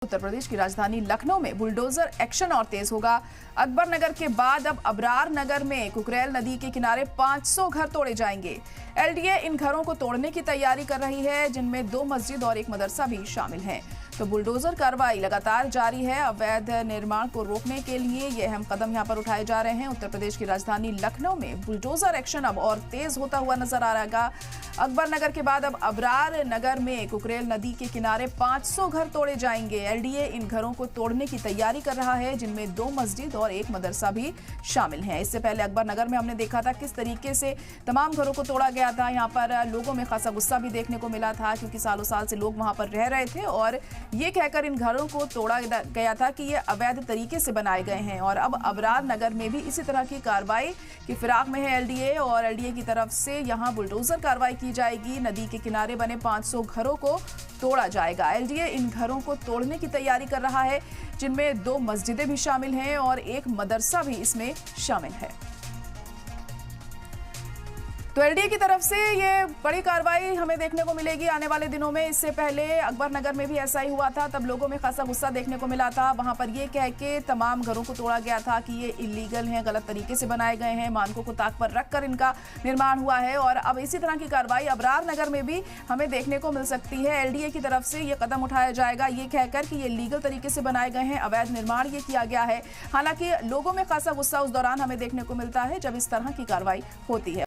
उत्तर प्रदेश की राजधानी लखनऊ में बुलडोजर एक्शन और तेज होगा। अकबर नगर के बाद अब अबरार नगर में कुकरेल नदी के किनारे 500 घर तोड़े जाएंगे। एलडीए इन घरों को तोड़ने की तैयारी कर रही है, जिनमें 2 मस्जिद और 1 मदरसा भी शामिल हैं। तो बुलडोजर कार्रवाई लगातार जारी है। अवैध निर्माण को रोकने के लिए ये अहम कदम यहां पर उठाए जा रहे हैं। उत्तर प्रदेश की राजधानी लखनऊ में बुलडोजर एक्शन अब और तेज होता हुआ नजर आ रहा है। अकबर नगर के बाद अब अबरार नगर में कुकरेल नदी के किनारे 500 घर तोड़े जाएंगे। एलडीए इन घरों को तोड़ने की तैयारी कर रहा है, जिनमें 2 मस्जिद और 1 मदरसा भी शामिल हैं। इससे पहले अकबर नगर में हमने देखा था किस तरीके से तमाम घरों को तोड़ा गया था। यहाँ पर लोगों में खासा गुस्सा भी देखने को मिला था, क्योंकि सालों साल से लोग वहां पर रह रहे थे और ये कहकर इन घरों को तोड़ा गया था कि ये अवैध तरीके से बनाए गए हैं। और अब अबरार नगर में भी इसी तरह की कार्रवाई की फिराक में है एलडीए, और एलडीए की तरफ से यहाँ बुलडोजर कार्रवाई की जाएगी। नदी के किनारे बने 500 घरों को तोड़ा जाएगा। एलडीए इन घरों को तोड़ने की तैयारी कर रहा है, जिनमें 2 मस्जिदें भी शामिल हैं और 1 मदरसा भी इसमें शामिल है। तो एलडीए की तरफ से ये बड़ी कार्रवाई हमें देखने को मिलेगी आने वाले दिनों में। इससे पहले अकबर नगर में भी ऐसा ही हुआ था, तब लोगों में खासा गुस्सा देखने को मिला था। वहां पर ये कह के तमाम घरों को तोड़ा गया था कि ये इलीगल हैं, गलत तरीके से बनाए गए हैं, मानकों को ताक पर रखकर इनका निर्माण हुआ है। और अब इसी तरह की कार्रवाई अबरार नगर में भी हमें देखने को मिल सकती है। एलडीए की तरफ से ये कदम उठाया जाएगा, ये कहकर कि ये लीगल तरीके से बनाए गए हैं, अवैध निर्माण ये किया गया है। हालांकि लोगों में खासा गुस्सा उस दौरान हमें देखने को मिलता है जब इस तरह की कार्रवाई होती है।